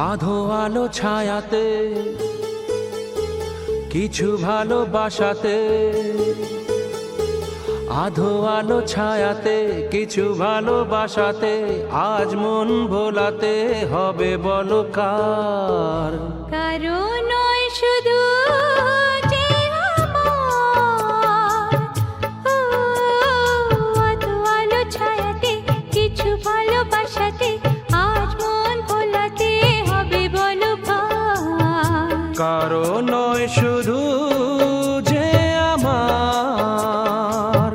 আধো আলো ছায়াতে কিছু ভালোবাসাতে, আধো আলো ছায়াতে কিছু ভালোবাসাতে, আজ মন ভোলাতে হবে বলো কার? কারো নয় শুধু যে আমার, আধো আলো ছায়াতে কিছু ভালোবাসাতে, আজ মন ভোলাতে হবে বলো কার? কারো নয় শুধু যে আমার।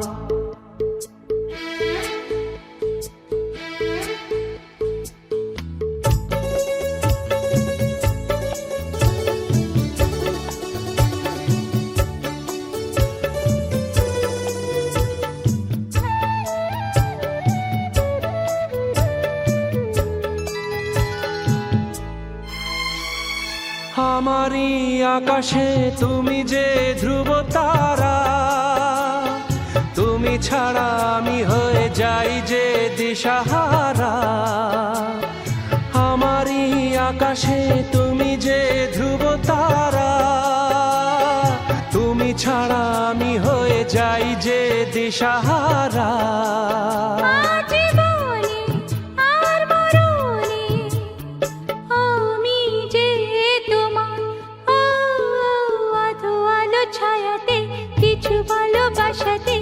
আমারই আকাশে তুমি যে ধ্রুব তারা, তুমি ছাড়া আমি হয়ে যাই যে দিশাহারা। আমারই আকাশে তুমি যে ধ্রুব তারা, তুমি ছাড়া আমি হয়ে যাই যে দিশাহারা। ছায়াতে কিছু ভালোবাসাতে,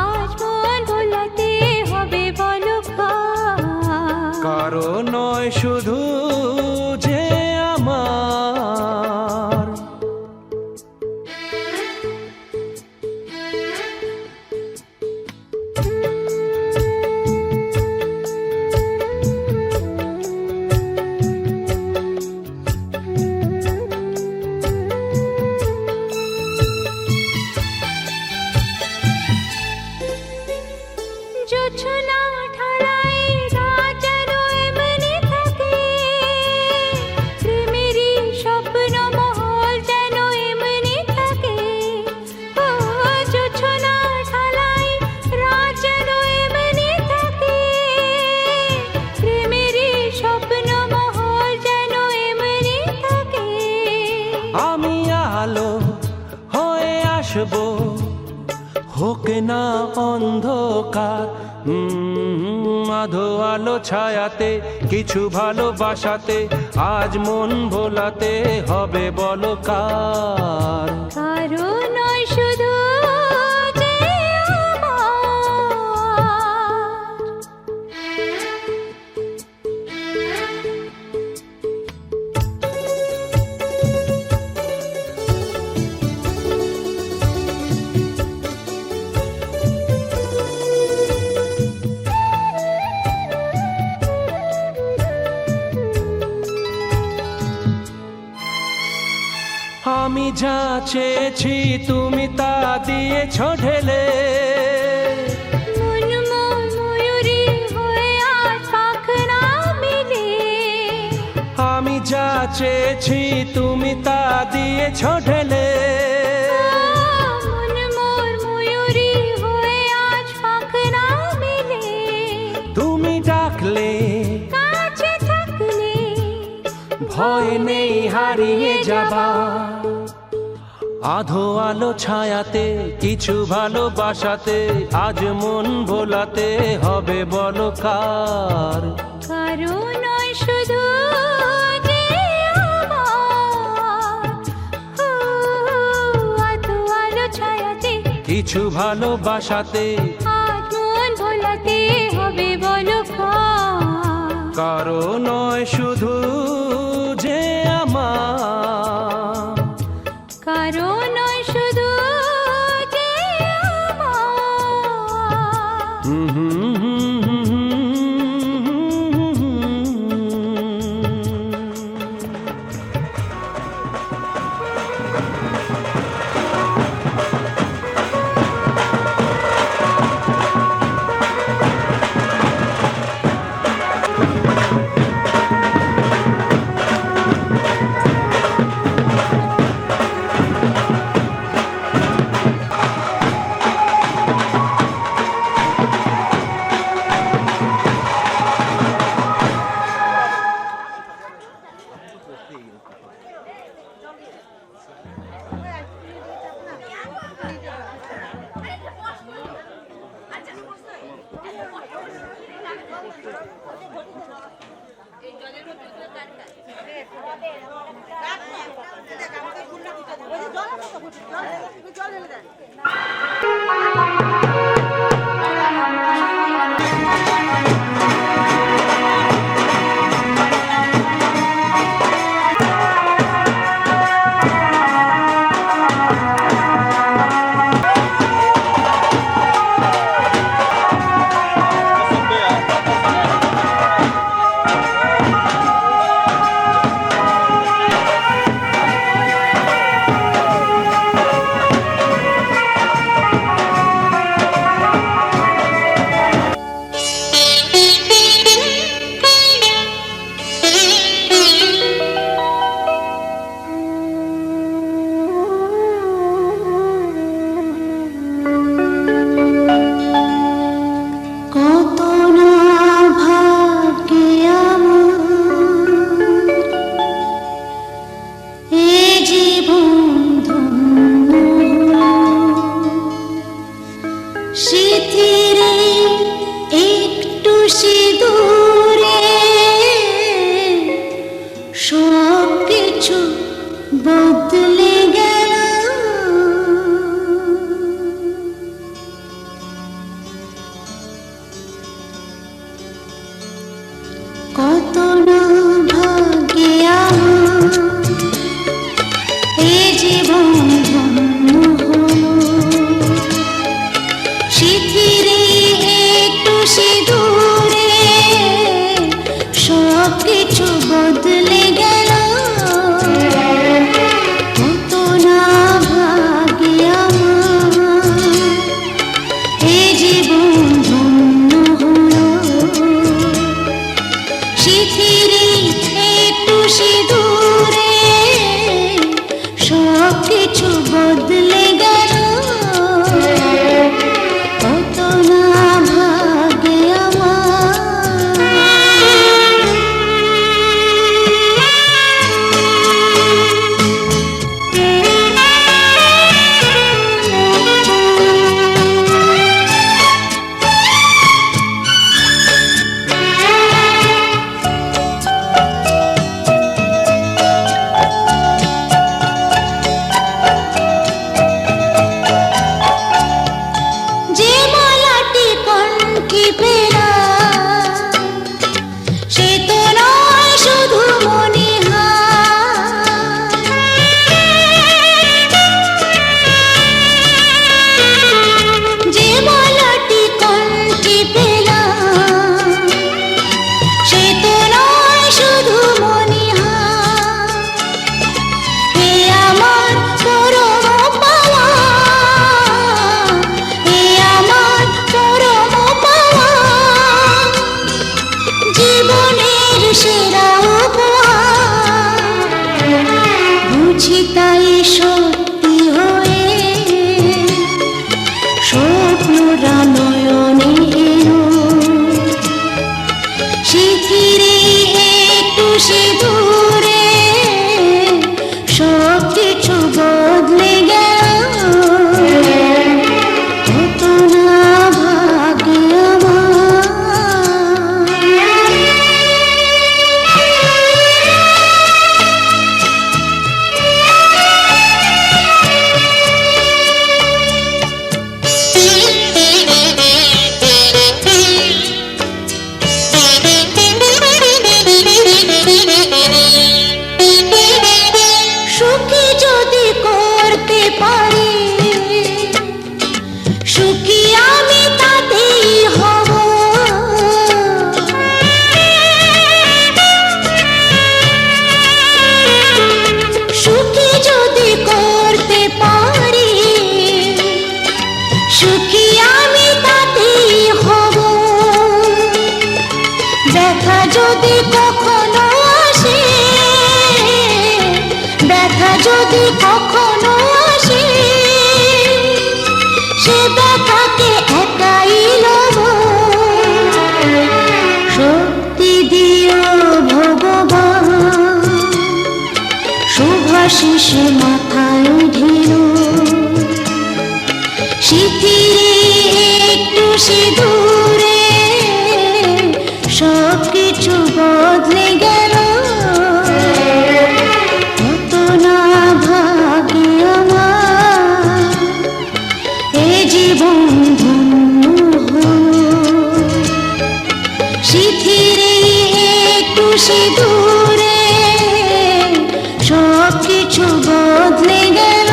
আজ মন ভোলাতে হবে বলো কার? কারো নয় শুধু যে আমার। জোছনা ঢালাই রাত যেন এমনি থাকে, প্রেমেরই স্বপ্ন মহল যেন এমনি থাকে। ও জোছনা ঢালাই রাত যেন এমনি থাকে, প্রেমেরই স্বপ্ন মহল যেন এমনি থাকে। আমি আলো হয়ে আসবো, হোক না অন্ধকার। আধো আলো ছায়াতে কিছু ভালোবাসাতে, আজ মন ভোলাতে হবে বলো কার? কারো নয় শুধু যে আমি যা চেয়েছি তুমি তা দিয়েছ ঢেলে, ময়ূরী হয়ে আজ পাখ না মেলে। আমি যা চেয়েছি তুমি তা দিয়েছ ঢেলে। ময়ূরী হয়ে আজ পাখ না মেলে। তুমি ডাকলে কাছে থাকলে ভয় নেই হারিয়ে যাবা। আধো আলো ছায়াতে কিছু ভালোবাসাতে, আজ মন ভোলাতে হবে বলো কার? কারো নয় শুধু যে আমার, আধো আলো ছায়াতে কিছু ভালোবাসাতে, আজ মন ভোলাতে হবে বলো কার? কারো নয় শুধু যে আমার। কারো নয় শুধু যে আমার। শিশে মাথায় ঢেল সিঁথিরে একটু সিঁদুরে শিথিরে একটু সিঁদুরে সব কিছু বদলে গেল।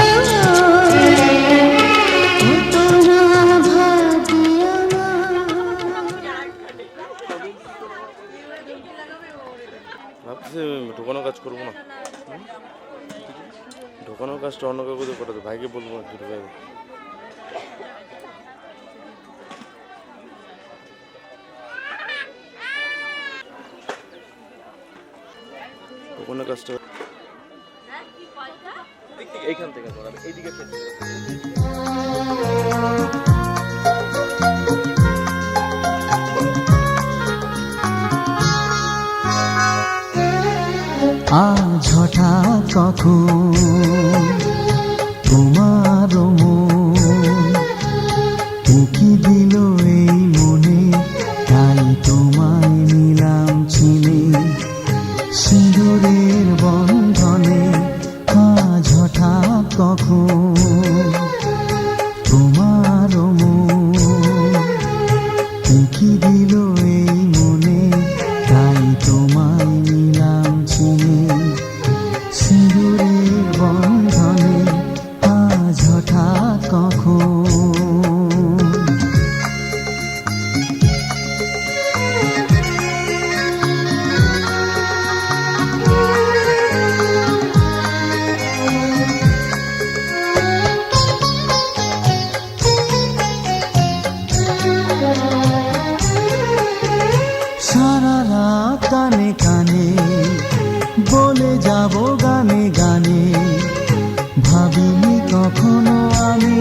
ভাবতেছি ঢোকানোর কাজ করবো না, ঢোকানোর কাজটা অন্য কাউকে দিয়ে করাতে, ভাইকে বলবো আর কি ঢোকাই। ঢোকানোর কাজটা এইখান থেকে করাবে, এইদিকে আজ হঠাৎ কখন তোমার মন উকি দিল এই মনে, তাই তোমায় নিলাম চিনে সিঁদুরের বন্ধনে। আজ হঠাৎ কখন তোমার মন উকি দিল এই মনে, তাই তোমায় নিলাম চিনে সিঁদুরের বন্ধনে। আজ হঠাৎ কখন সারা রাত কানে কানে বলে যাব গানে গানে, ভাবিনি কখনো আমি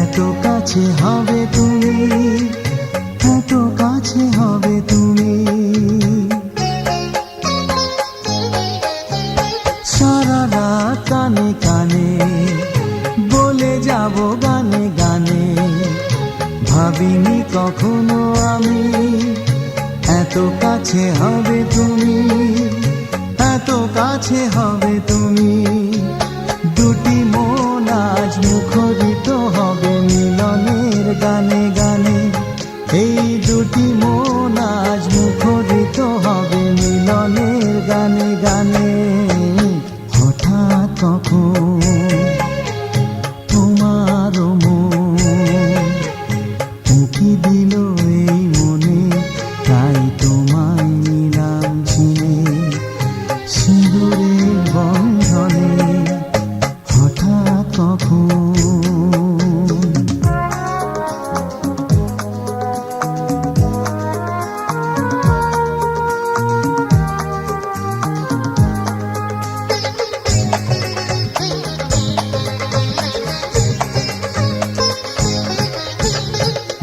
এত কাছে হবে তুমি, এত কাছে হবে তুমি। সারা রাত কানে কানে বলে যাব গানে গানে, ভাবিনি কখনো আমি এত কাছে হবে তুমি, এত কাছে হবে তুমি। দুটি মন আজ মুখরিত হবে মিলনের গানে গানে, এই দুটি মন আজ মুখরিত হবে মিলনের গানে গানে। হঠাৎ কখন তোমার মন উকি দিল এই মনে, তাই তোমায় নিলাম চিনে সিঁদুরের বন্ধনে। হঠাৎ কখন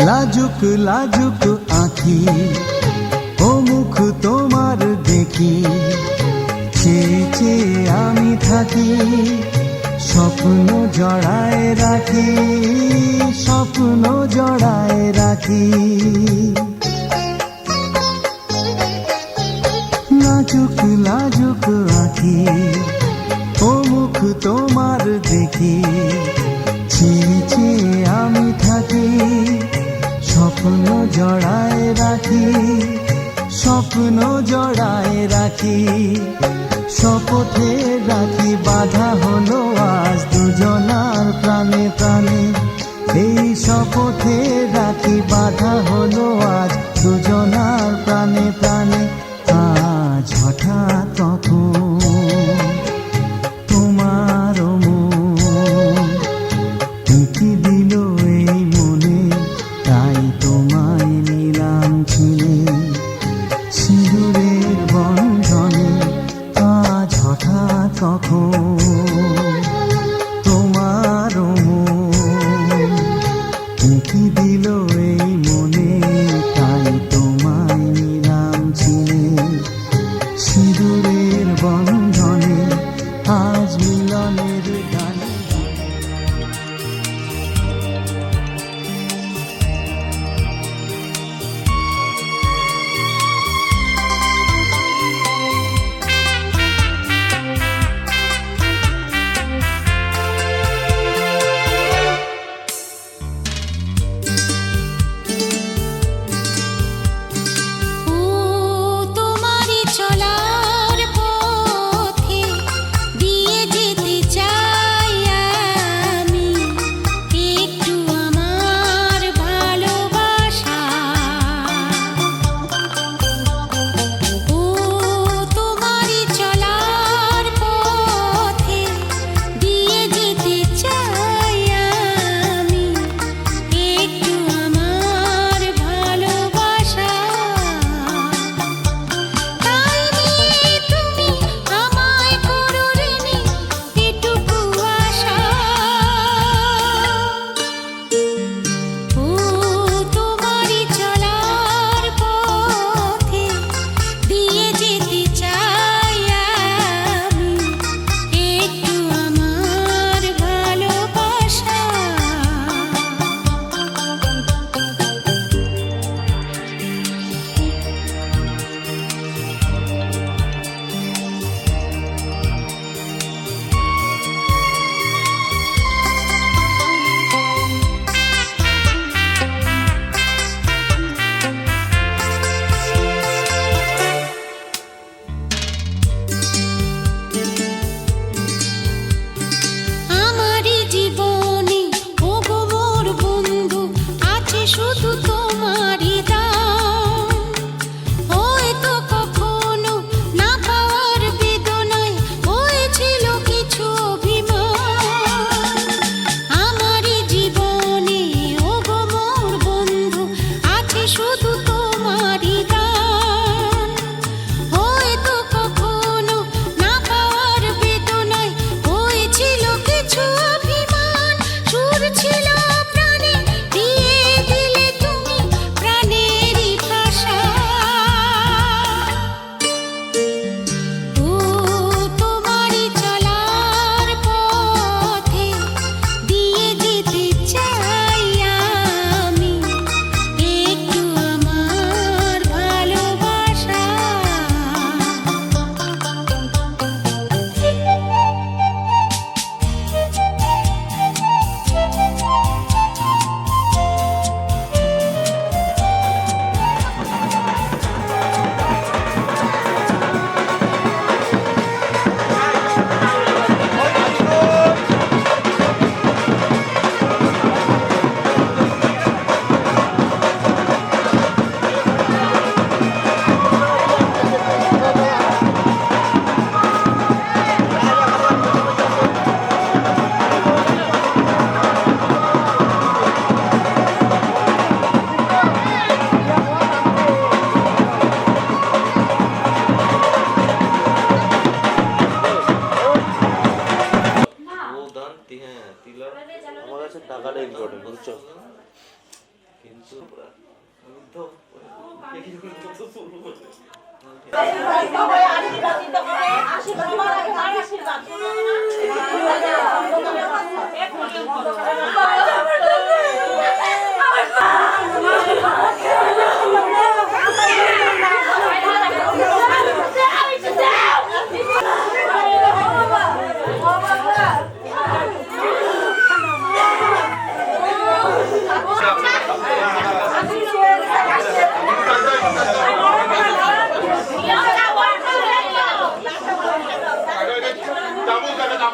লাজুক লাজুক আঁখি ও মুখ তোমার দেখি, চেয়ে চেয়ে আমি থাকি স্বপ্ন জড়ায় রাখি, স্বপ্ন জড়ায় রাখি। লাজুক লাজুক আঁখি ও মুখ তোমার দেখি, চেয়ে চেয়ে আমি থাকি স্বপ্ন জড়ায় রাখি, স্বপ্ন জড়ায় রাখি। শপথে রাখি বাধা হলো আজ দুজনার প্রাণে প্রাণে, এই শপথে রাখি বাধা হলো আজ দুজনার প্রাণে প্রাণে। আজ হঠাৎ কখন তোমার মন উকি দিল এই মনে, তাই তোমায় নিলাম চিনে সিঁদুরের বন্ধনে। আজ হঠাৎ কখন তোমার মন উকি দিল এই মনে, তাই তোমায় নিলাম চিনে সিঁদুরের বন্ধনে। আজ মিলনের গানে শুধু তোমারই দান। হয়তো কখনো না পাওয়ার বেদনায় হয়েছিল কিছু অভিমান। আমারই জীবনে ওগো মোর বন্ধু আছে শুধু তোমারই দান। হয়তো কখনো না পাওয়ার বেদনায় হয়েছিল কিছু অভিমান। সুর ছিল প্রাণে দিয়ে দিলে তুমি প্রাণেরই ভাষা। ও তোমারই চলার পথে দিয়ে যেতে চাই আমি একটু আমার ভালোবাসা। ও দান হ্যাঁ তিলা আমার কাছে টাকাটা ইম্পর্টেন্ট বুঝছো কিন্তু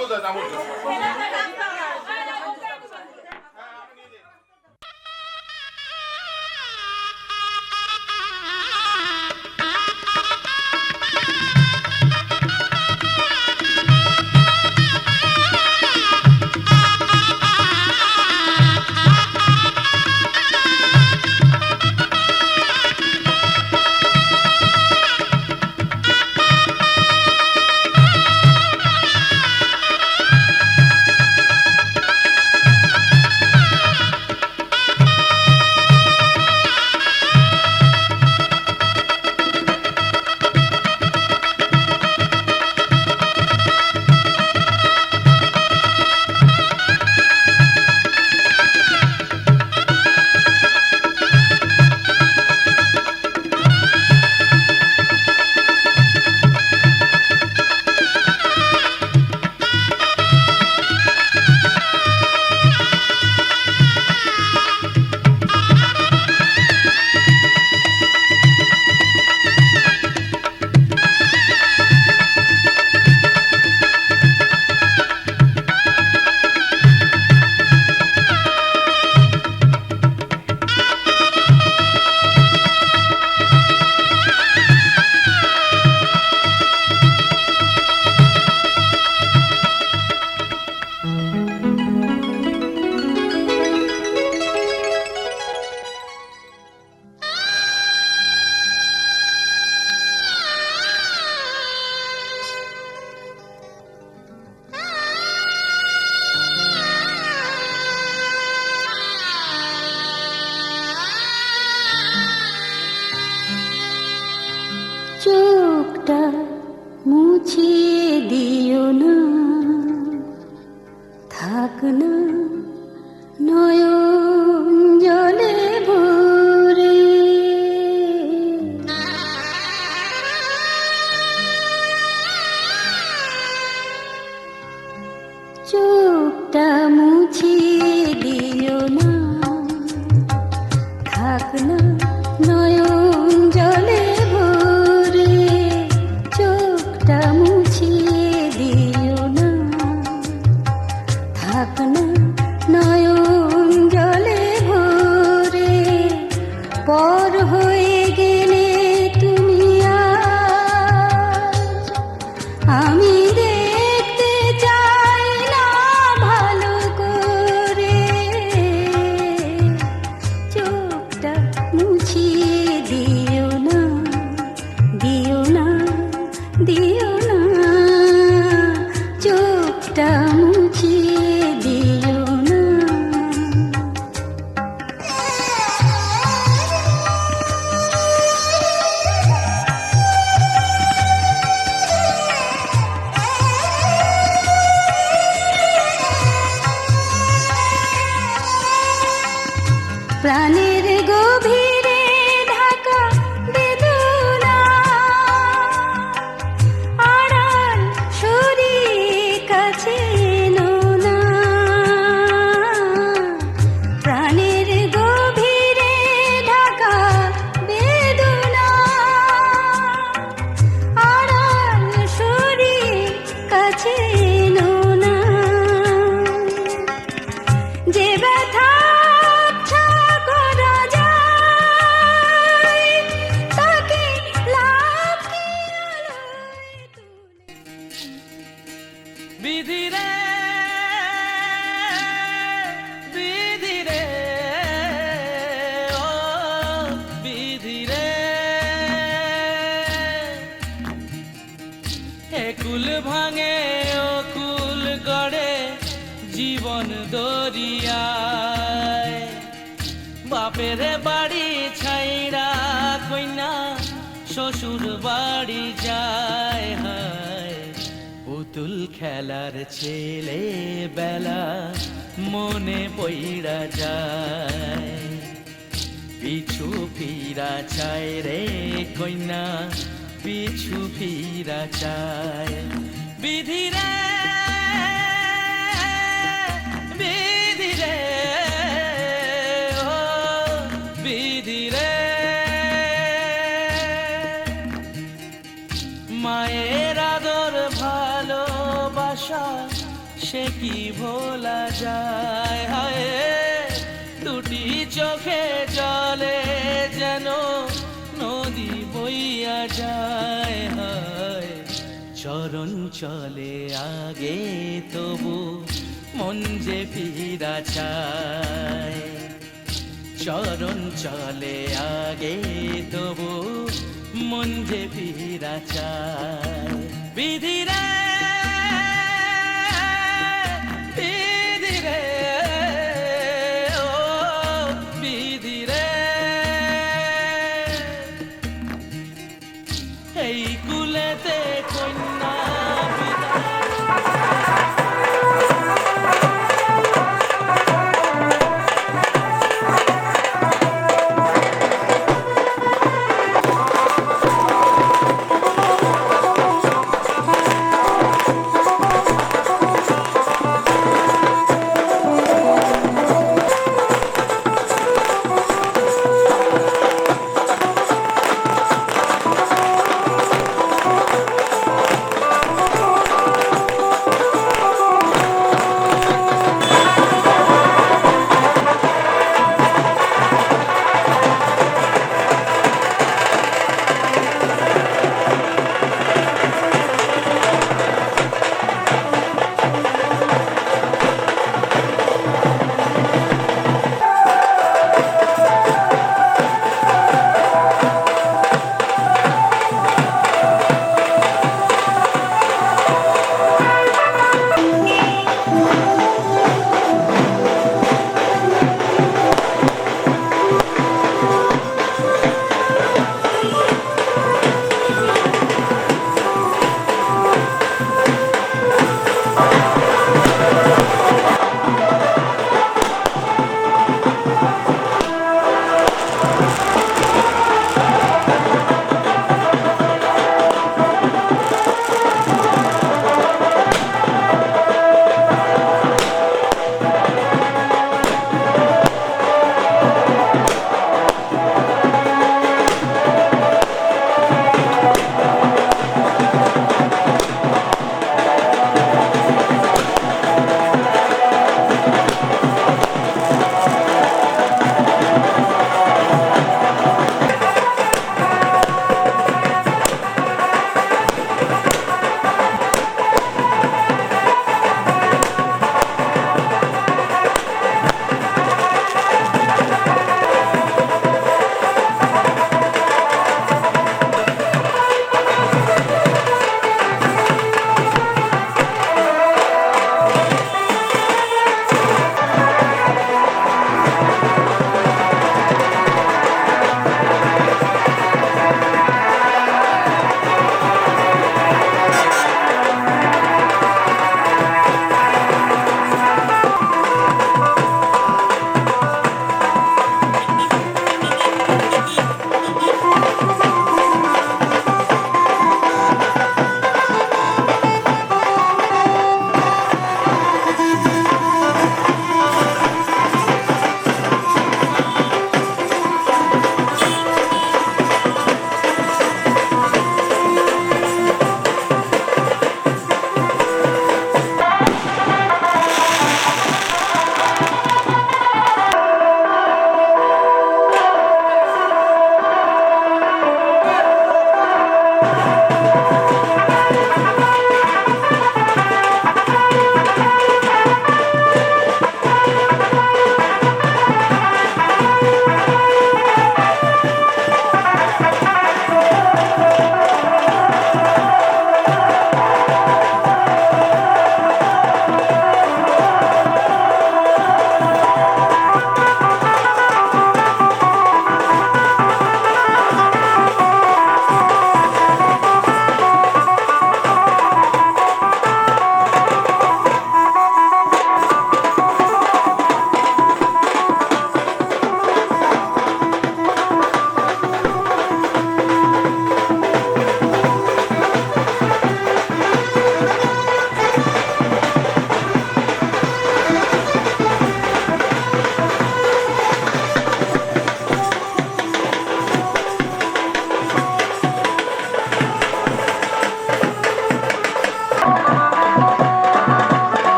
আমি তো চোখটা মুছিয়ে দিও না, থাক না নয়ন জলে ভরে। চোখটা মুছিয়ে দিও না, থাক না নয়ন জলে ভরে। চোখটা মুছিয়ে দিও না, থাক না নয়ন জলে ভরে। পর হয়ে গেলে তুমি আজ, আমি দেখতে চাই না ভালো করে, চোখটা মুছিয়ে দিও না, দিও না, দিও না, চোখটা মুছিয়ে দিও না। প্রাণের গভীরে ঢাকা বেদনা, আড়াল সরিয়ে কাছে এনো না। প্রাণের গভীরে ঢাকা বেদনা, আড়াল সরিয়ে কাছে এনো না। যে ব্যথা আচ্ছা করা যায়, তাকে লাফকে আলোয় তুলে। বিধি রে, বিধি রে, ও বিধি রে, এ কুল ভাঙে ও কুল গড়ে জীবন দরিয়ায়। বাপের বাড়ি ছাইরা কইনা শ্বশুর বাড়ি যায়, হায় পুতুল খেলার ছেলে বেলা মনে পইড়া যায়। পিছু ফিরা চায় রে কইনা, পিছু ফিরা চায়। বিধি রে, বিধি রে, ও বিধি রে, মায়ের আদর ভালোবাসা সে কি ভোলা যায়। হায় দুটি চোখে জলে যেন নদী বইয়া যায়। হায় চরণ চলে আগে তবু মন যে ফিরা চায়। চরণ চলে আগে তবু মন যে ফিরা চায়। বিধি রে, বিধি রে, ও বিধি রে, এই কুলেতে কন্যা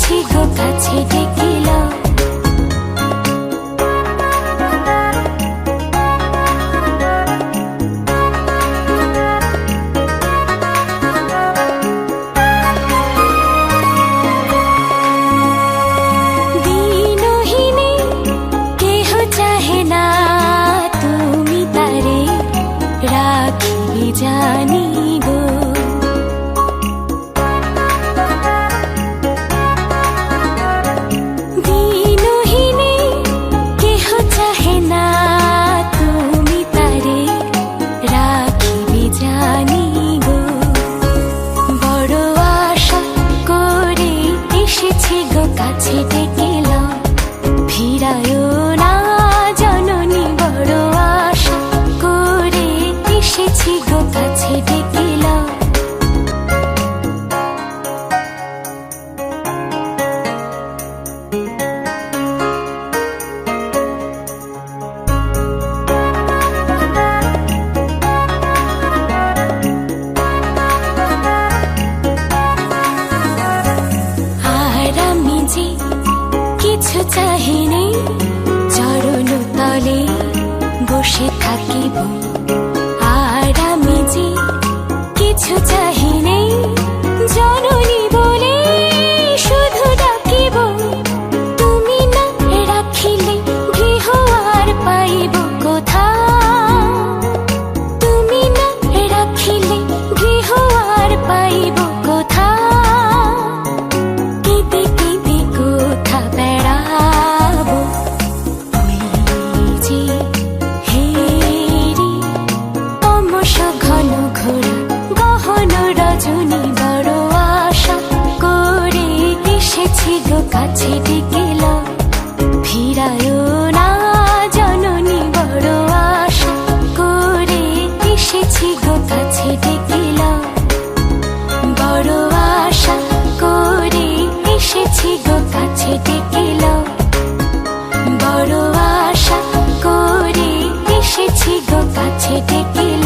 এসেছি গো কাছে ডেকিল দিনহীনে কেহ চাহে না তুমি তারে রাখিবে জানি গো দিনহীনে কেহ চাহে না তুমি তারে রাখিবে জানি গো বড় আশা করে এসেছি গো কাছে ডেকিল ফিরায়ও না জননী বড় আশা করে এসেছি গো কাছে ডেকিল আর আমি যে কিছু চাহিনি চরণ তলে বসে থাকিব আর আমি যে কিছু চাহিনি জননী বলে শুধু ডাকিব তুমি না রাখিলে গৃহ আর পাইব কোথা তুমি না রাখিলে গৃহ আর পাইব কোথা কেঁদে কেঁদে কোথা বেড়াবো ওই যে হেরি তমস ঘন ঘোরা গহন রজনী বড় আশা করে এসেছি গো কাছে ডেকিল ফিরায়ও না জননী বড় আশা করে এসেছি গো কাছে ডেকিল বড় আশা করে এসেছি গো কাছে ডেকিল বড় আশা করে এসেছি গো কাছে ডেকিল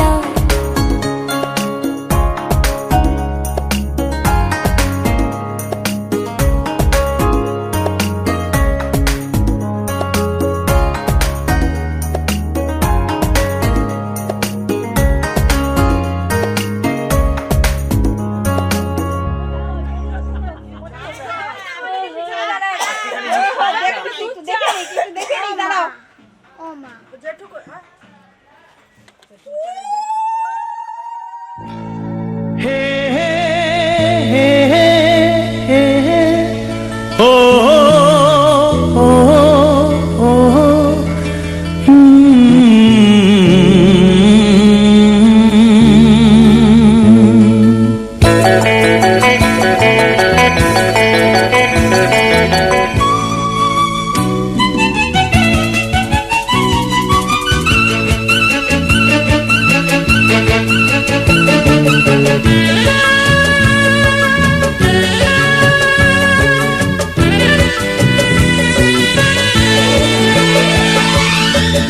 হে হে হে হে হে হে ও ও ও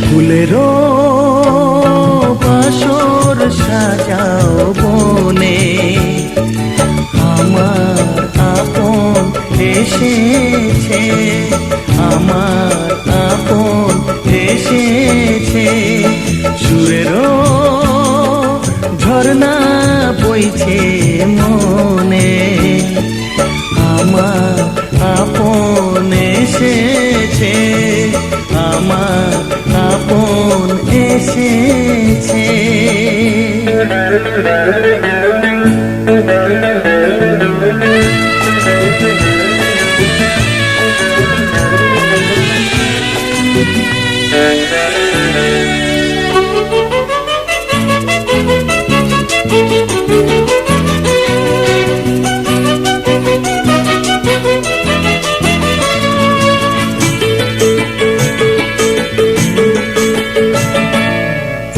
ফুলেরও বাসর সাজাও বনে আমার আপন এসেছে আমার আপন এসেছে সুরেরও ঝর্ণা বইছে মনে আমার আপন এসেছে আমার আপন এসেছে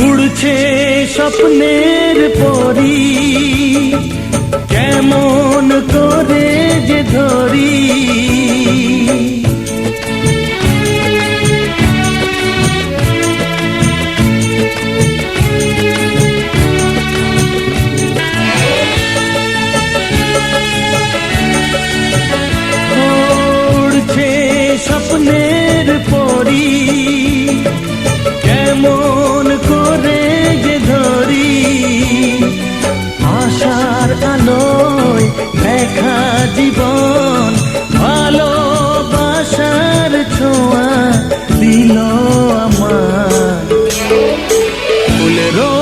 উড়ছে স্বপ্নের পরি কেমন করে যে ধরি ও স্বপ্নের পরি কেমন করে যে ধরি আশার আলোয় দেখা জীবন ভালোবাসার ছোঁয়া দিল আমার ফুলেরও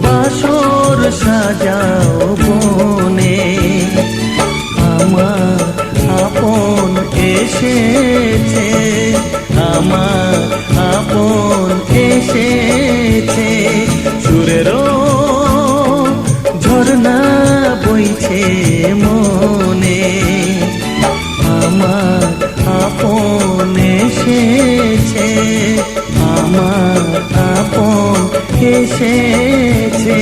বাসর সাজাও বনে আমার আপন এসেছে আমার আপন এসেছে সুরেরও ঝর্ণা বইছে মনে আমার আপন এসেছে আমার আপন এসেছে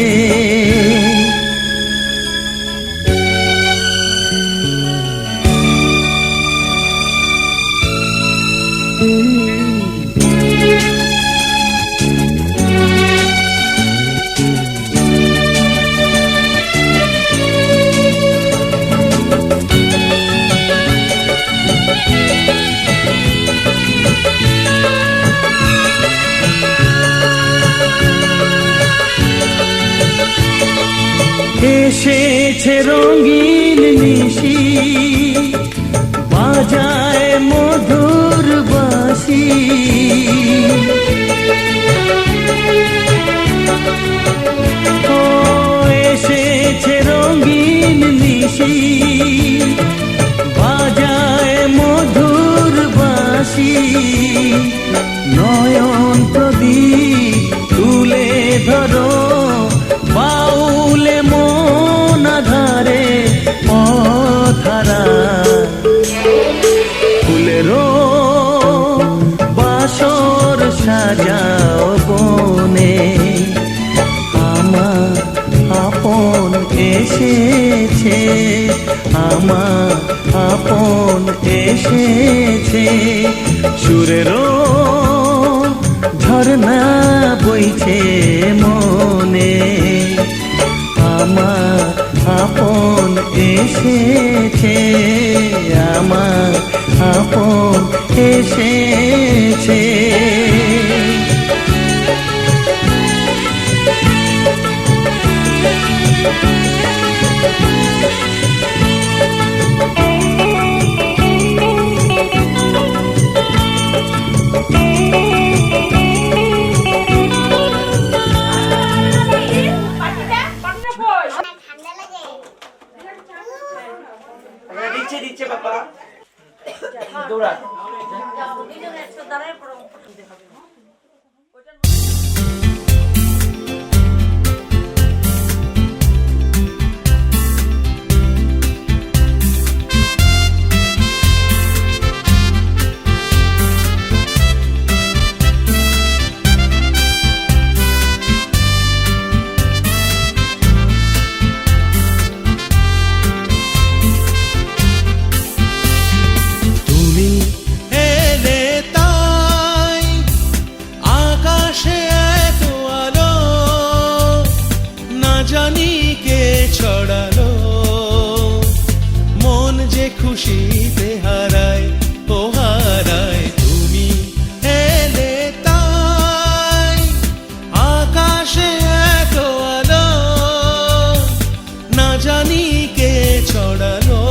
এসেছে রঙিন নিশি বাজায় মধুর বাঁশি ও এসেছে রঙিন নিশি বাজায় মধুর বাঁশি নয়ন প্রদীপ তুলে ধরো বাউলে মন আধারে পথারা ফুলেরও বাসর সাজাও বনে আমার আপন এসেছে আমার আপন এসেছে সুরেরও ঝর্ণা বইছে মনে আমার আপন এসেছে আমার আপন এসেছে দিচ্ছে বাবা দৌড়া জানি কে ছড়ালো মন যে খুশিতে হারায় ও হারায় তুমি এলে তাই আকাশে এত আলো না জানি কে ছড়ালো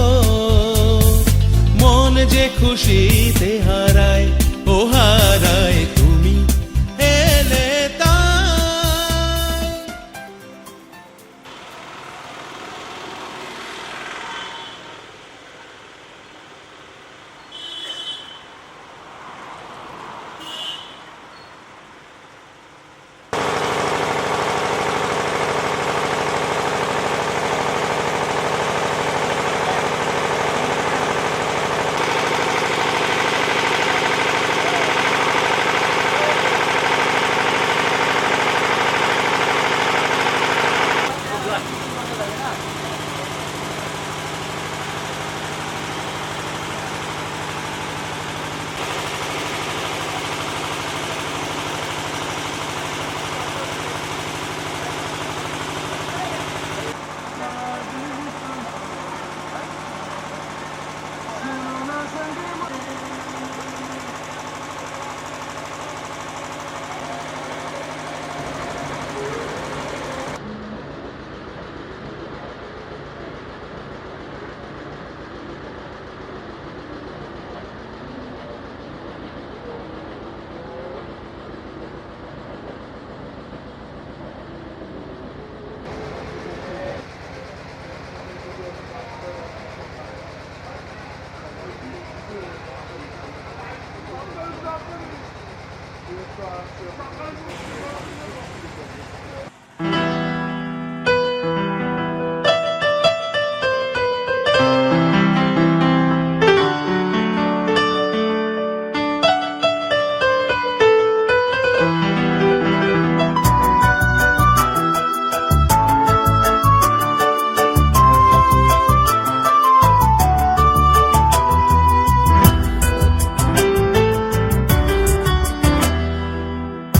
মন যে খুশিতে হারায় ও হারায় তুমি এলে তাই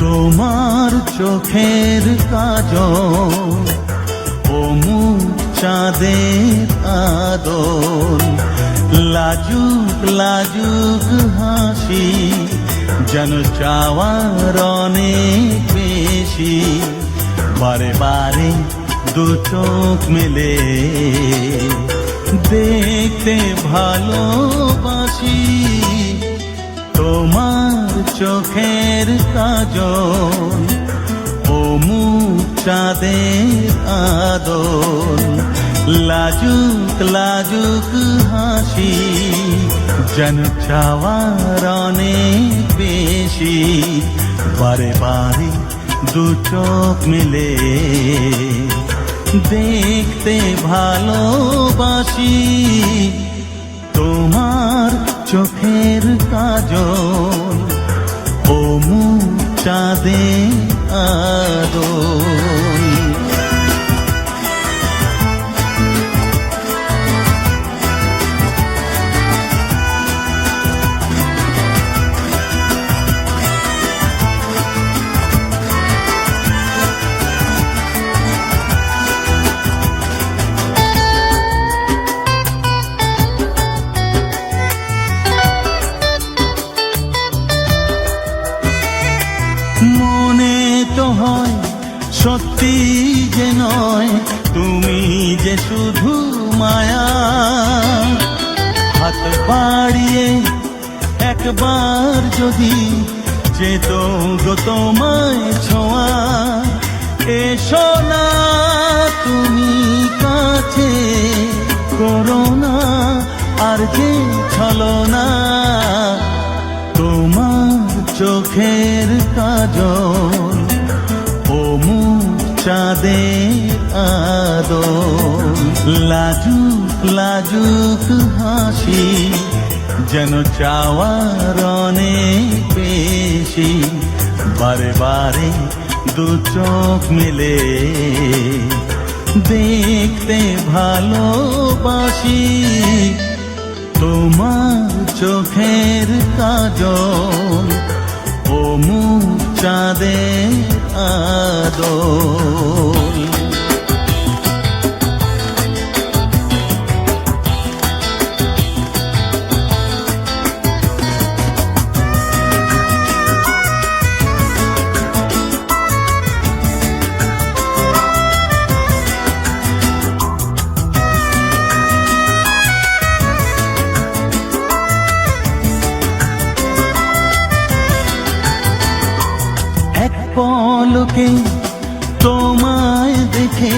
তোমার চোখের কাজল ও মুখ চাঁদের আদর, লাজুক লাজুক হাসি যেন চাওয়ার অনেক বেশি। বারে বারে দু চোখ মেলে দেখতে ভালোবাসি। তোমার চোখের কাজল ও মুখ চাঁদের আদর, লাজুক লাজুক হাসি যেন চাওয়ার অনেক বেশি। বারে বারে দু চোখ মিলে দেখতে ভালোবাসি। তোমার চোখের কাজল ও মুখ চাঁদের আদর। মনে তো হয় সত্যি যে নয়, তুমি যে শুধু মায়া। হাত বাড়িয়ে একবার যদি চেত গো তোমায় ছোঁয়া, এসো না তুমি কাছে, করো না আর যে ছলনা। তোমার চোখের কাজল ও মুখ চাঁদের আদর, লাজুক লাজুক হাসি যেন চাওয়ার অনেক বেশি। বারে বারে দু চোখ মিলে দেখতে ভালোবাসি। তোমার চোখের কাজল ও মুখ চাঁদের আদর। পলকে তোমায় দেখে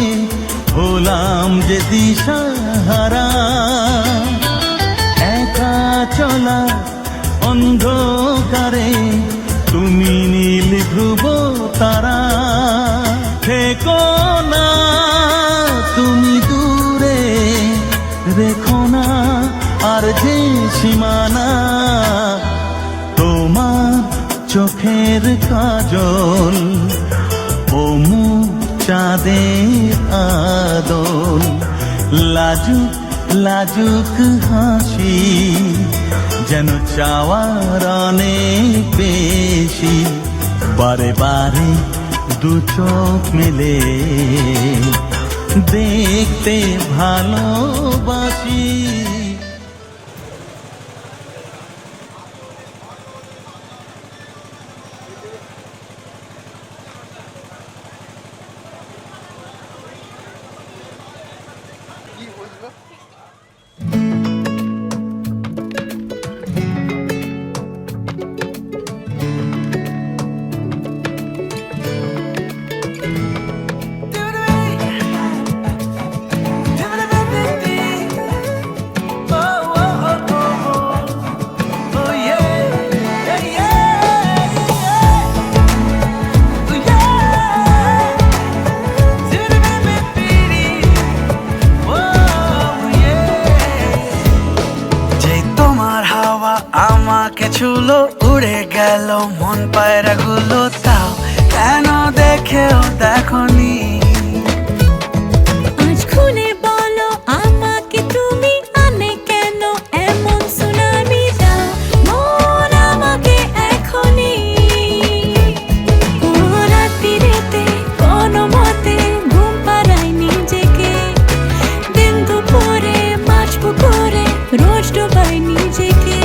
হলাম যে দিশাহারা। একা চলা অন্ধকারে তুমি নীল ধ্রুব তারা। থেকো না তুমি দূরে, রেখো না আর যে সীমানা। তোমার চোখের কাজল ও মুখ চাঁদের আদর, লাজুক লাজুক হাসি যেন চাওয়ার অনেক বেশি। বারে বারে দু চোখ মেলে দেখতে ভালোবাসি। আমাকে ছুলো, উড়ে গেল মন পায়রা গুলো, তাও কেন দেখেও দেখনি। আজ খুলে বলো আমাকে তুমি, আনে কেন এমন সুনামি দাও মন আমাকে এখনি। রাত্রিরেতে কোনো মতে ঘুম পাড়াই নিজেকে, দিন দুপুরে মাছ পুকুরে রোজ ডোবাই নিজেকে।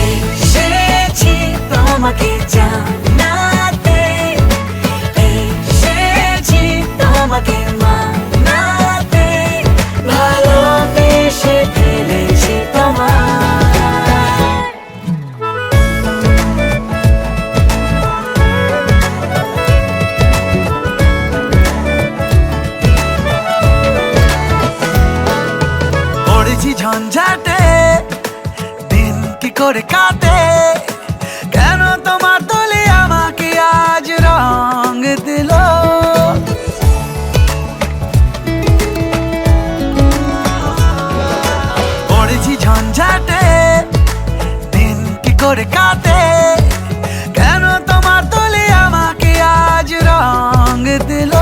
এসেছি তোমাকে জানাতে, এসেছি তোমাকে মানাতে, ভালোবেসে ফেলেছি তোমায়। পড়েছি ঝঞ্ঝাটে, দিন কি করে কাটে, কেন তোমার দলে আমাকে আজ রং দিল। পড়েছি ঝঞ্ঝাটে, দিন কি করে কাটে, কেন তোমার দলে আমাকে আজ রং দিল।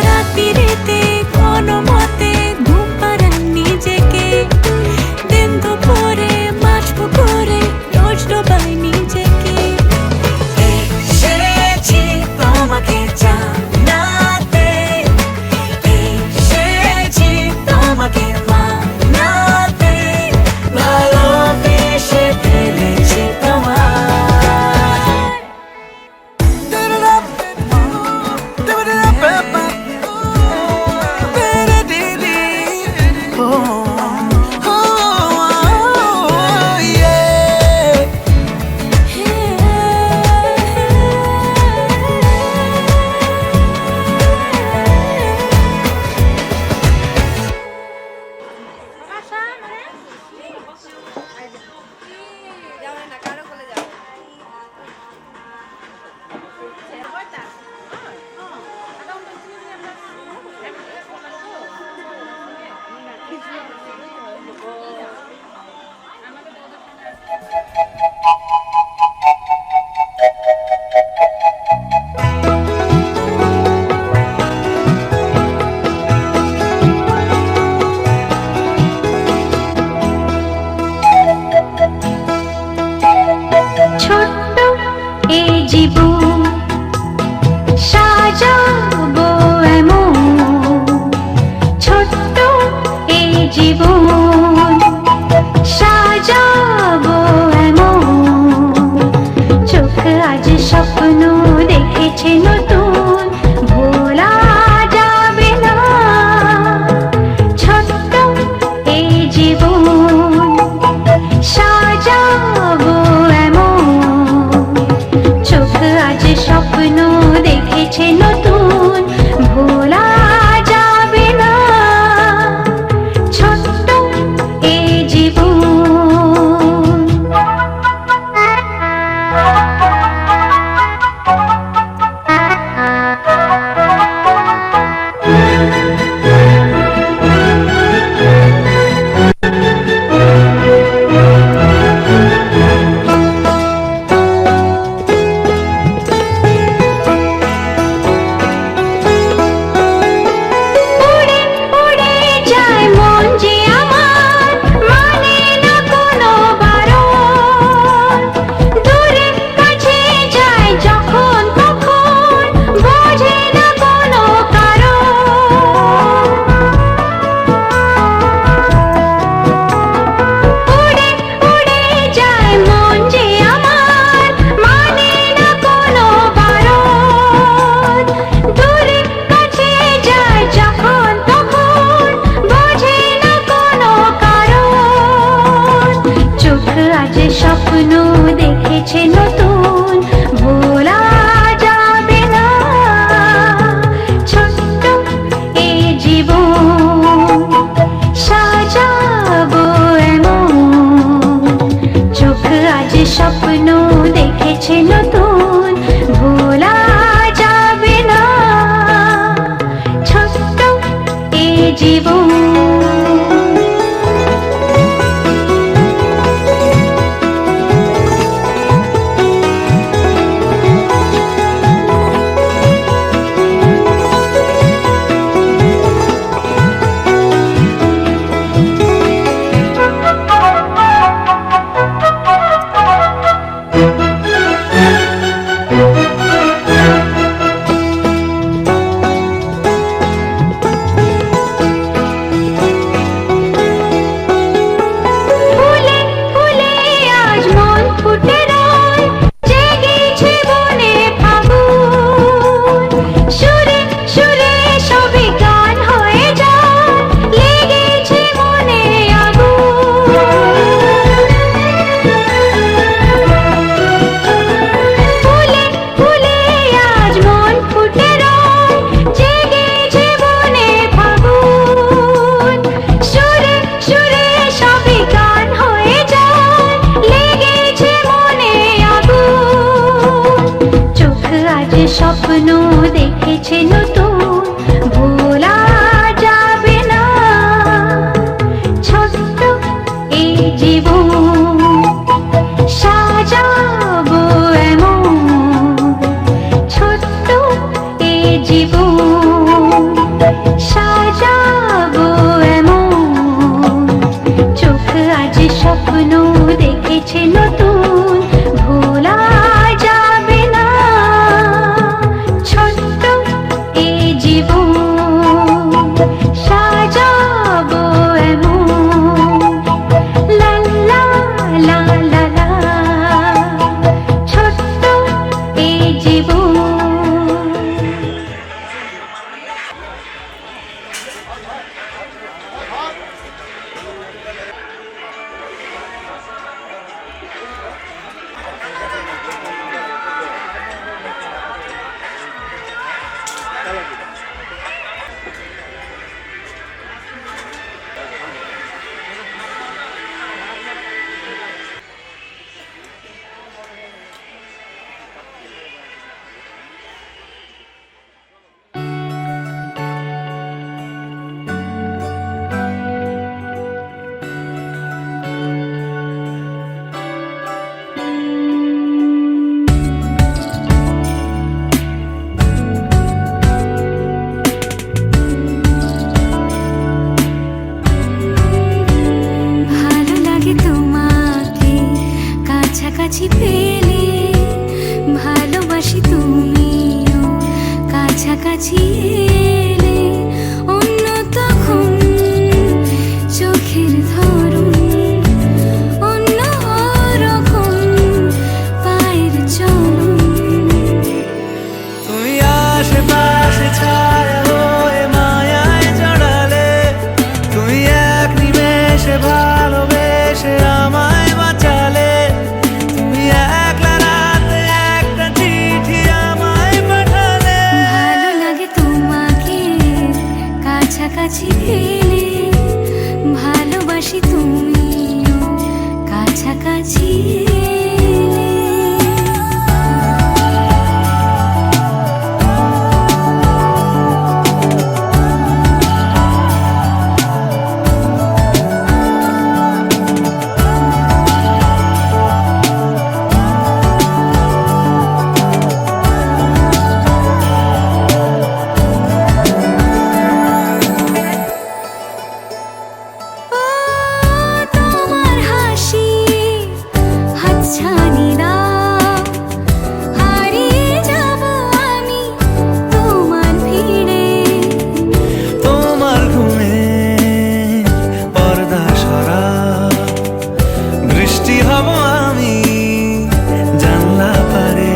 রাত্রিরেতে কোনো মতে ঘুম পাড়াই নিজেকে, দিন দুপুরে মাছ পুকুরে রোজ ডোবাই নিজেকে। এসেছি তোমাকে জানাতে, এসেছি তোমাকে মানাতে, ভালোবেসে ফেলেছি তোমায়। ছোট্ট এই জীবন সাজাবো এমন, ছোট্ট এই জীবন সাজাবো এমন, চোখ আজ স্বপ্ন দেখেছে নতুন, ভোলা যাবে না। ছোট্ট এই জীবন সাজাবো এমন, চোখ আজ স্বপ্ন দেখেছে নতুন, ভোলা যাবে না। ছোট্ট এই জীবন। উড়ে উড়ে যায় মন যে আমার, মানে না কোনো বারণ, দূরে কাছে যায় যখন তখন, বোঝে না কোনো কারণ। উড়ে উড়ে যায় মন যে আমার, মানে না কোনো বারণ, দূরে কাছে যায় যখন তখন, বোঝে না কোনো কারণ। চোখ আজ স্বপ্ন দেখেছে নতুন, ভোলা যাবে না। ছোট্ট এই জীবন সাজাবো এমন, চোখ আজ স্বপ্ন দেখেছে নতুন, ভোলা যাবে না। ছোট্ট এই জীবন। স্বপ্ন দেখেছে নতুন, ভোলা যাবে না ছোট্ট এই জীবন, সাজাবো এমন লা লা লা লা লা, ছোট্ট এই জীবন। ভালো লাগে তোমাকে কাছাকাছি পেলে, ভালোবাসি তুমিও কাছাকাছি এলে, অন্য তখন চোখের ধরন, অন্য রকম পায়ের চলন। তুমি আশেপাশে ছায়া হয়ে মায়ায় জড়ালে, তুমি এক নিমেষে ভালোবেসে আমায় বাঁচালে, তুমি একলা রাতে একটা চিঠি আমায় পাঠালে। ভালো লাগে তোমাকে কাছাকাছি পেলে, ভালোবাসি তুমিও কাছাকাছি এলে। তোমার হাসি হাতছানি দাও, হারিয়ে যাব আমি তোমার ভিড়ে। তোমার ঘুমে পর্দা সরা, বৃষ্টি হব আমি জানলা পারে,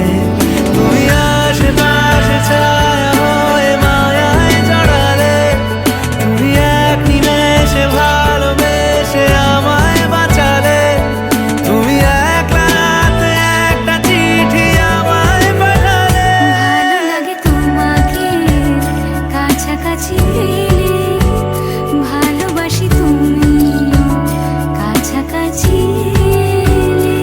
তুমি আশেপাশে ছায়া হয়ে মায়ায় জড়ালে, তুমি এক নিমেষে ভালোবেসে আমায় বাঁচালে, তুমি একলা রাতে একটা চিঠি আমায় পাঠালে। ভালো লাগে তোমাকে কাছাকাছি পেলে, ভালোবাসি তুমিও কাছাকাছি এলে।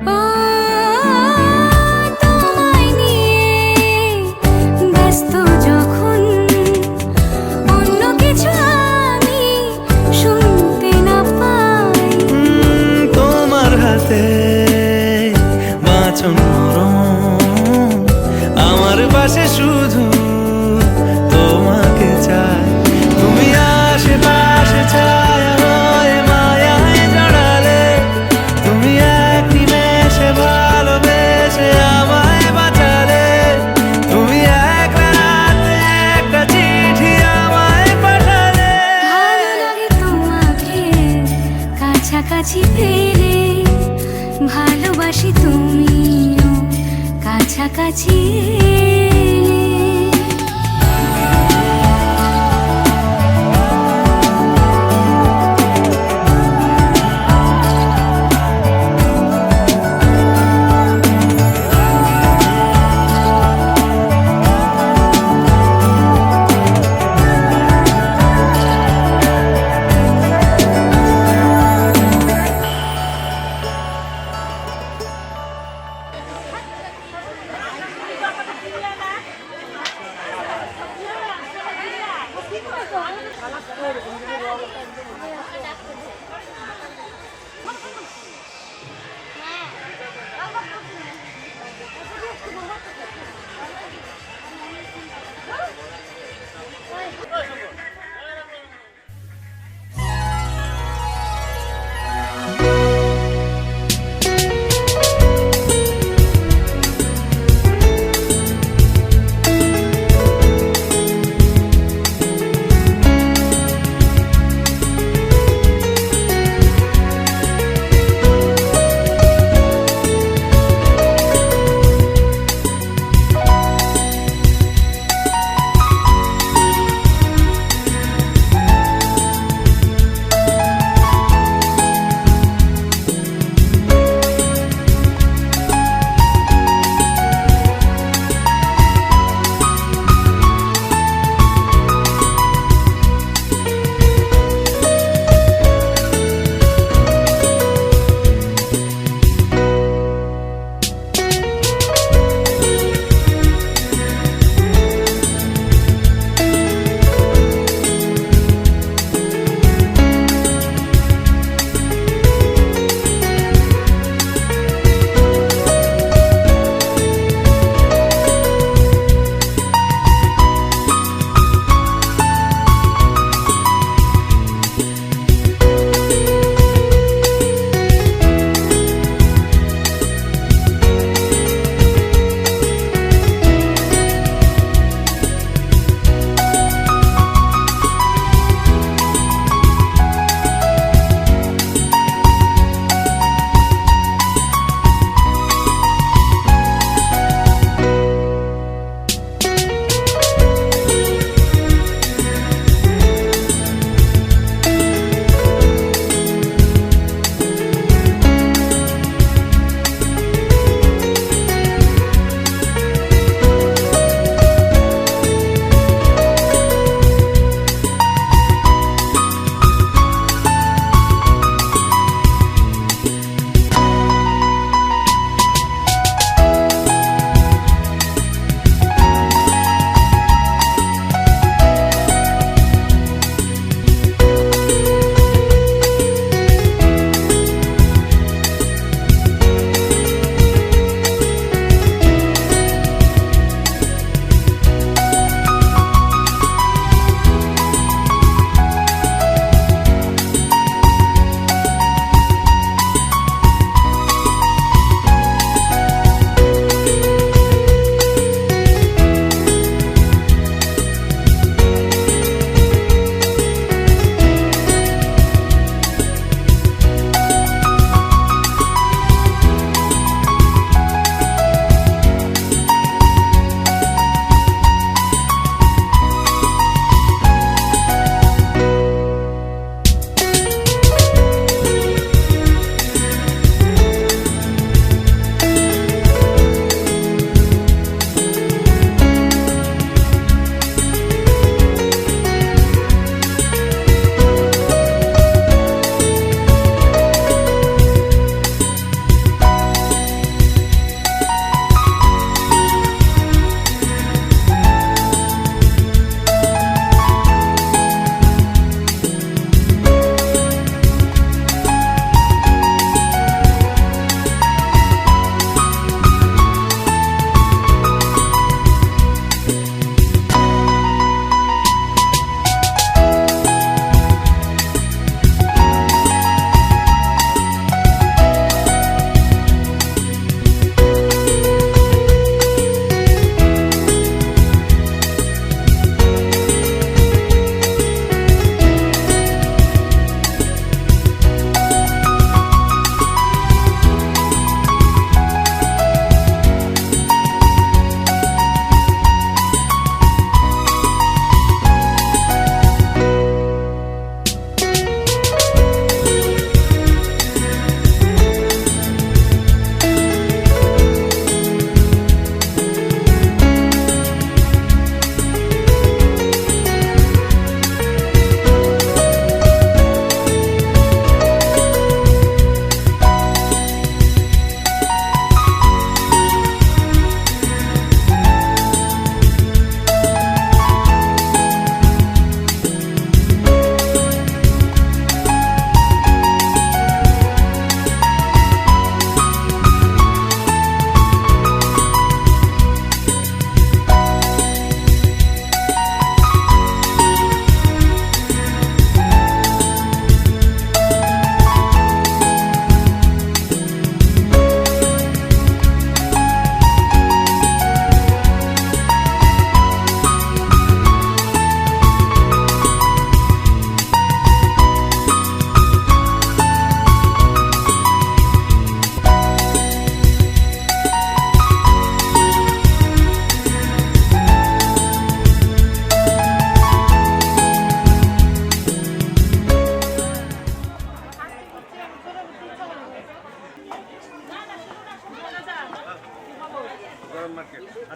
ও তোমায় নিয়ে ব্যস্ত যখন, অন্য কিছু আমি শুনতে না পাই। তোমার হাতে বাঁচন নরম, আমার পাশে শুধু তোমাকে চাই, তুমি আশেপাশে ছায়া হয়ে মায়ায় জড়ালে, তুমি এক নিমেষে ভালোবেসে আমায় বাঁচালে, তুমি একলা রাতে একটা চিঠি আমায় পাঠালে। ভালো লাগে তোমাকে কাছাকাছি পেলে, ভালোবাসি তুমিও কাছাকাছি এলে।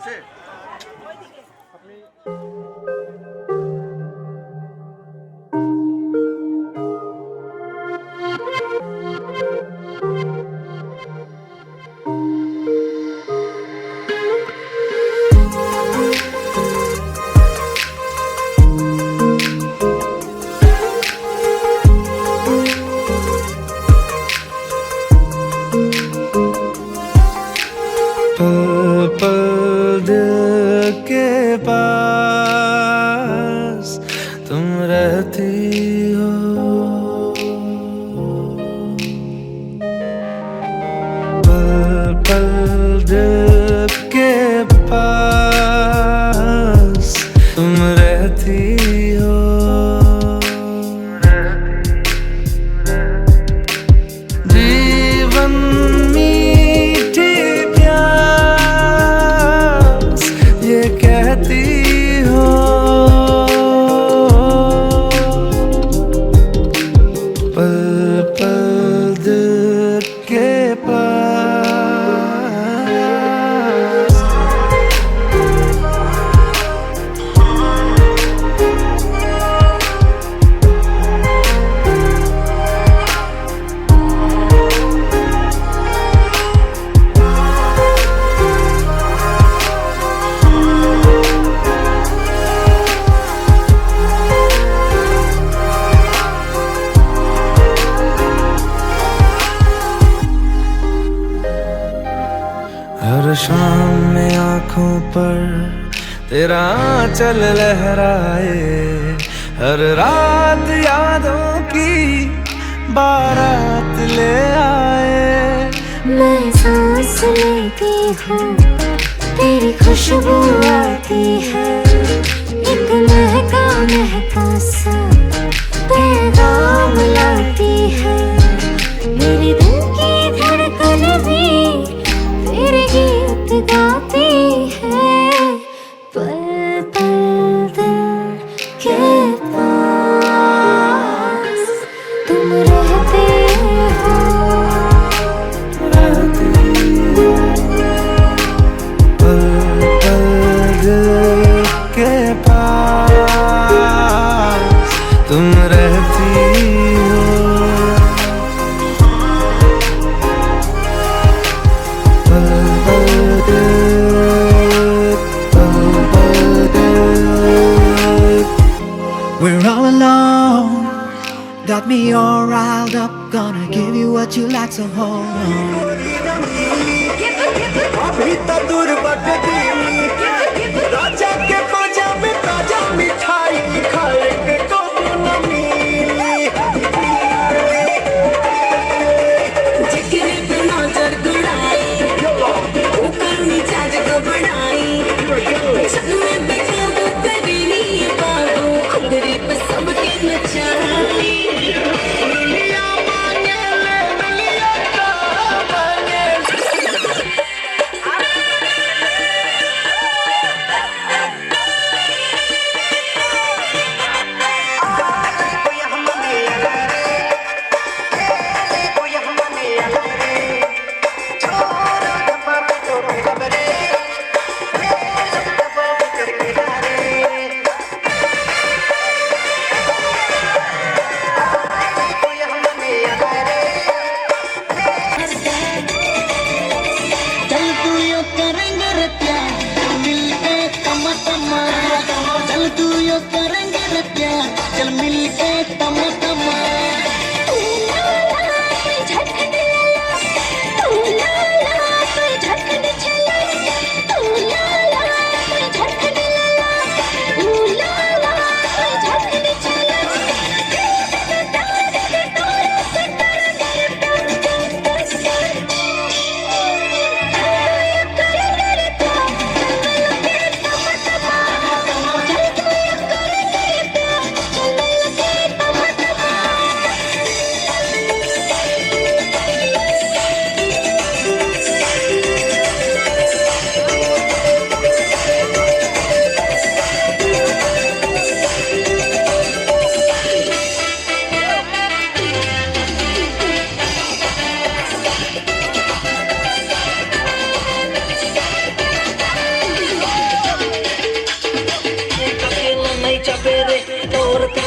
पल पल दिल के पास तुम रहती हो, पल पल दिल के पास तुम रहती हो, जीवन मीठी प्यास ये कहती हो, पल पल दिल के पास। हर शाम में आंखों पर तेरा आंचल लहराए, हर रात यादों की बारात ले आए। मैं सांस लेती हूँ तेरी खुशबू आती है, एक महका महका सा पैगाम लाती है, मेरे दिल की धड़कन भी तेरे गीत गाती है, पल पल दिल के पास तुम रहते हो, पल पल दिल के पास तुम रहती हो, पल पल दिल। We're all alone, got me all riled up. Gonna give you what you like, so hold on. अभी तो दूर बटती राजा के पाजा में ताजा मिठाई खाएंगे तो न मिली। जिक्र पे नजर गुड़ाई, ऊपर नीचा जग बढ़ाई, छन में बेकाबू करीनी बाबू, अंदरी पे सबके नचाई। मिलिया मांगे ले मिलिया का मांगे। चल तू यो करेंगे रे प्यार, चल मिलके तमा तमा, चल तू यो करेंगे रे प्यार, चल मिलके तमा तमा। तू ला ला कोई झटकन लला, तू ला ला कोई झटकन चला, तू ला ला कोई झटकन लला, तू ला ला कोई झटकन चला।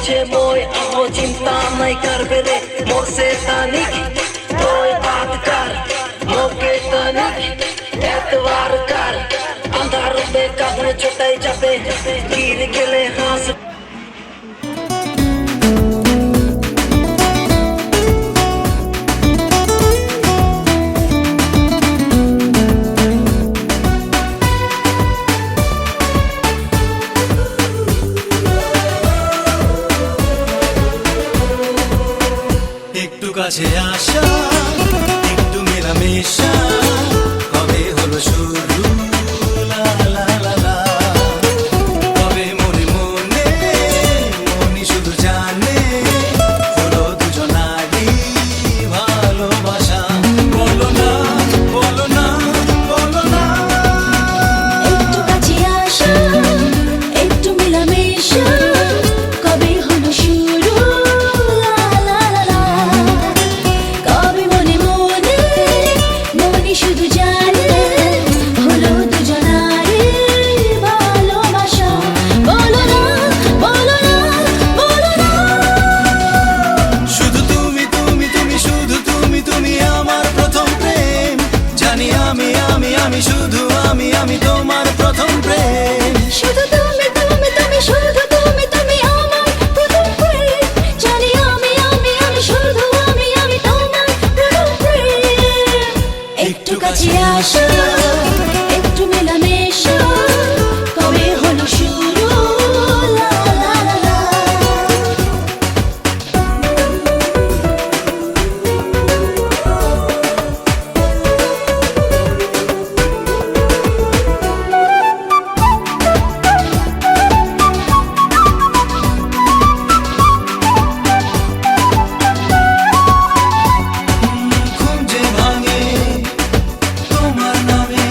চলছে মই আহো চিন্তা নাই করবে রে মোরসে তানিক ওই বাত কর মোকে তানিক এতবার কর আন্ধার বে কাবরে ছোটাই যাবে গির গেলে হাস একটু কাছে আসা একটু মেলামেশা কবে হলো শুরু লা লা লা লা কবে মনে মনে মনি শুধু জানে হলো দুজনারই ভালোবাসা বলো না বলো না বলো না একটু কাছে আসা একটু মেলামেশা কবে হলো শুরু লা লা লা কবে মনে মনে মনে শুধু জানে হলো দুজনারই ভালোবাসা বলো না বলো না বলো না শুধু তুমি তুমি তুমি শুধু তুমি তুমি আমার প্রথম প্রেম জানি আমি আমি আমি শুধু আমি আমি তোমার প্রথম প্রেম শুধু তুমি তুমি তুমি শুধু তুমি তুমি আমার প্রথম প্রেম জানি আমি আমি আমি শুধু আমি আমি তোমার প্রথম প্রেম একটু কাছে আসা একটু মেলামেশা কবে হলো শুরু লা লা লা লা খুঁজে ভাঙে তোমার নামে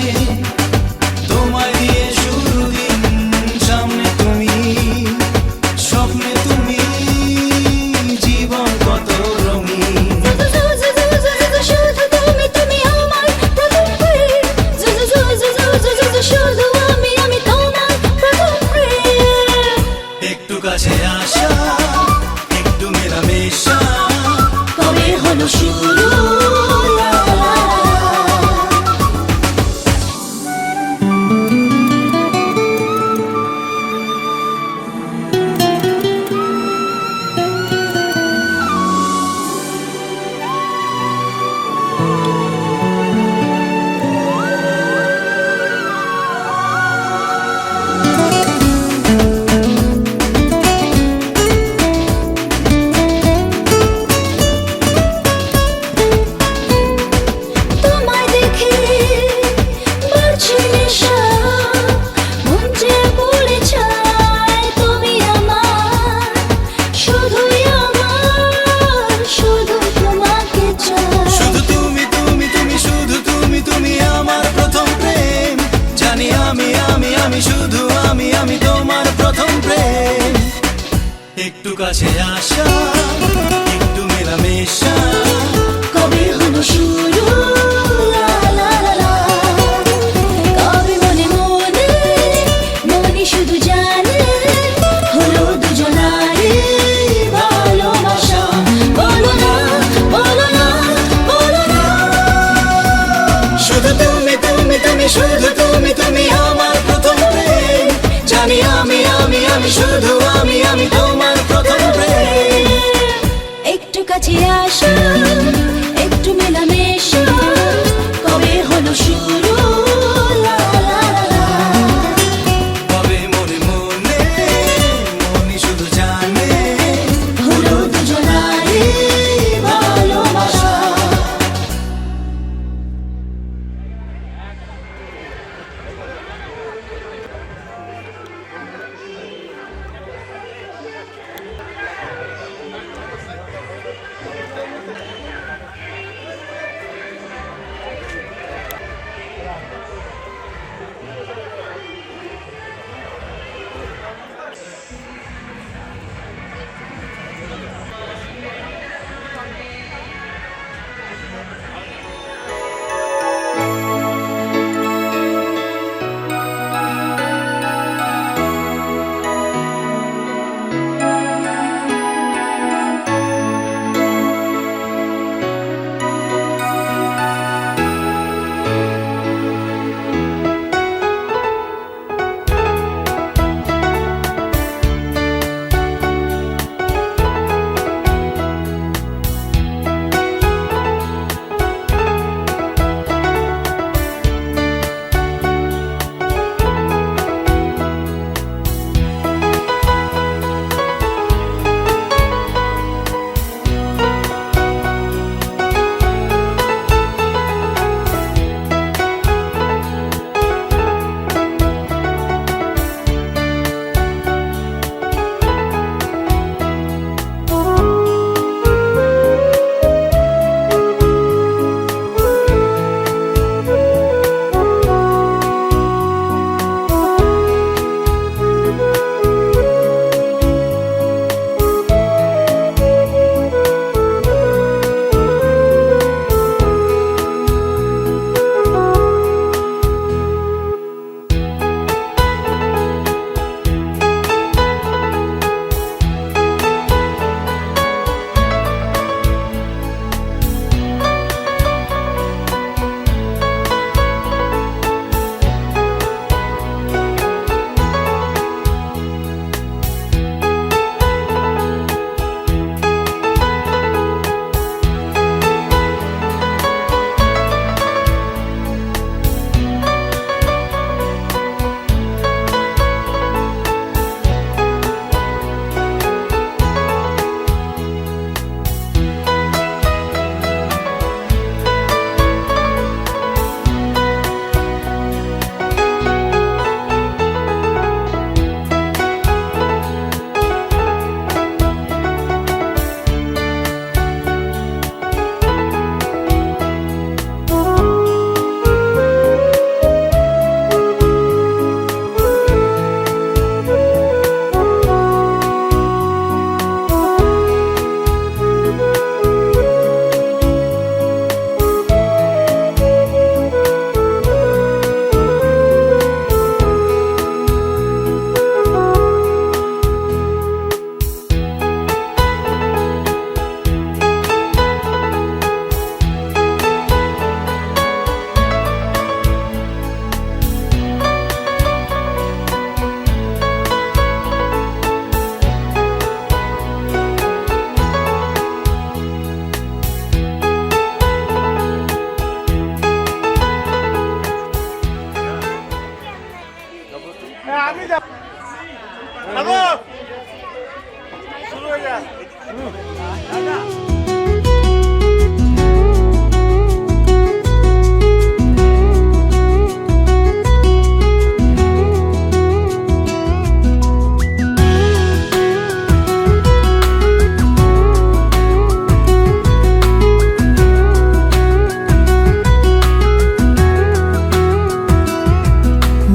তোমায় দিয়ে শুরু দিন সামনে তুমি স্বপ্নে তুমি জীবন কত রঙিন শুধু তুমি তুমি আমার প্রথম প্রেম শুধু আমি আমি তোমার প্রথম প্রেম একটু কাছে আসা একটু মেলামেশা কবে হলো শুরু লা লা লা লা তোমায় দেখে বাড়ছে নেশা মন যে পড়ে যায় তুমি আমার শুধুই আমার শুধু তোমাকে চাই শুধু তুমি তুমি তুমি শুধু তুমি তুমি আমার প্রথম প্রেম জানি আমি আমি আমি শুধু আমি আমি তোমার প্রথম প্রেম একটু কাছে আসা একটু মেলামেশা কবে হলো শুরু লা লা লা লা কবে মনে মনে মনে শুধু জানে হলো দুজনারই ভালোবাসা বলো না বলো না বলো না শুধু তুমি তুমি তুমি শুধু তুমি তুমি আমার প্রথম প্রেম জানি আমি আমি আমি শুধু আমি আমি তোমার প্রথম প্রেম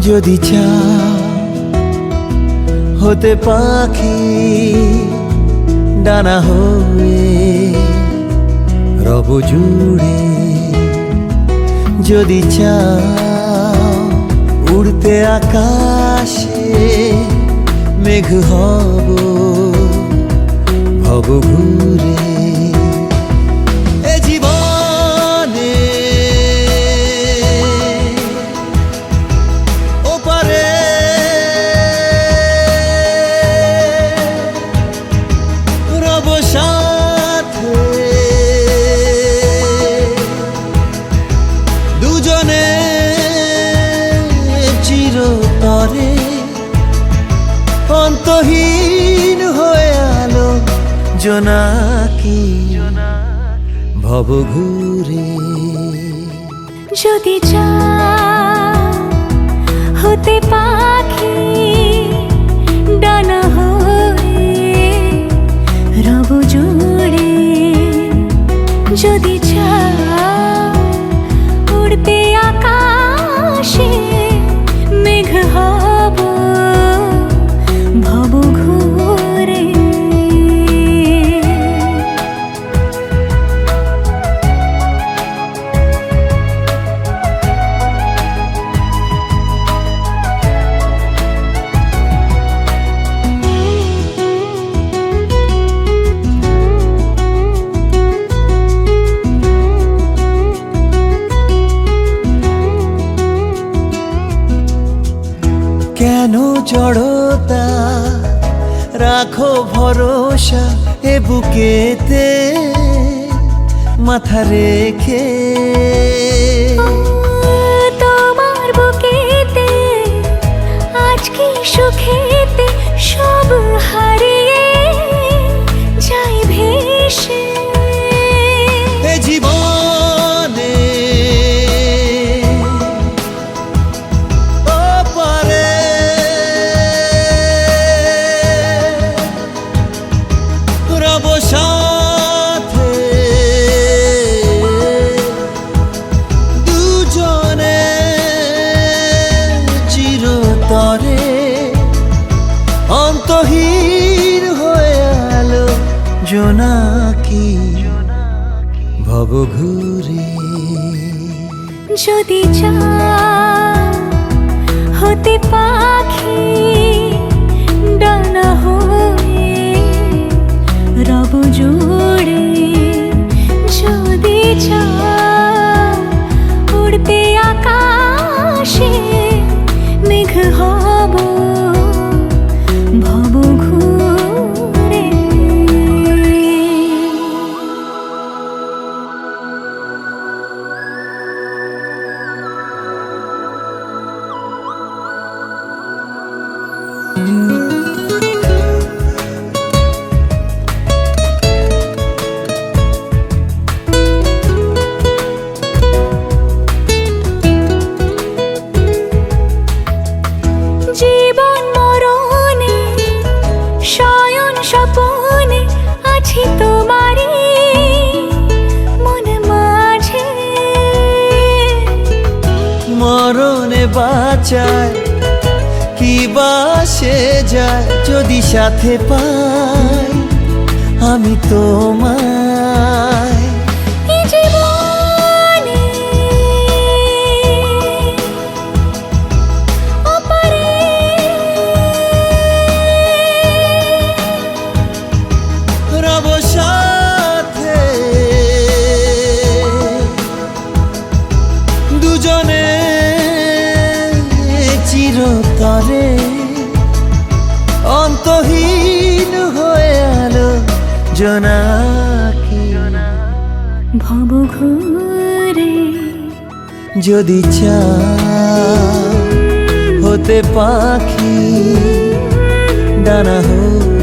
যদি চাও হতে পাখি ডানা হয়ে রব জুড়ে, যদি চাও উড়তে আকাশে মেঘ হব ভব ঘুরে, এ জীবনে ওপারে রব সাথে দুজনে চিরতরে, অন্তহীন হয়ে আলো জোনাকি ভব ঘুরে। যদি চাও হতে পাখি ডানা হয়ে রব জুড়ে, যদি চাও উড়তে আকাশে মেঘ হব ভব ঘুরে। কেন জড়তা রাখো ভরসা এ বুকেতে মাথা রেখে, তোমার বুকেতে আজ কি সুখেতে সব হারিয়ে যাই ভেসে, এ জীবনে ওপারে রব সাথে দুজনে চিরতরে, অন্তহীন হয়ে আলো জোনাকি ভব ঘুরে। যদি চাও হতে পাখি ডানা হয়ে রব জুড়ে, যদি চাও উড়তে আকাশে মেঘ হব ভব ঘুরে। জীবন মরণে শয়ন স্বপনে আছি তোমারই মন মাঝে, মরণে বাঁচায় কি বাসে যায় যদি সাথে পাই আমি তোমায়, এই জীবনে ওপারে রব সাথে দুজনে চিরতরে, অন্তহীন হয়ে আলো জোনাকি ভব ঘুরে। যদি চাও হতে উড়তে পাখি ডানা হোক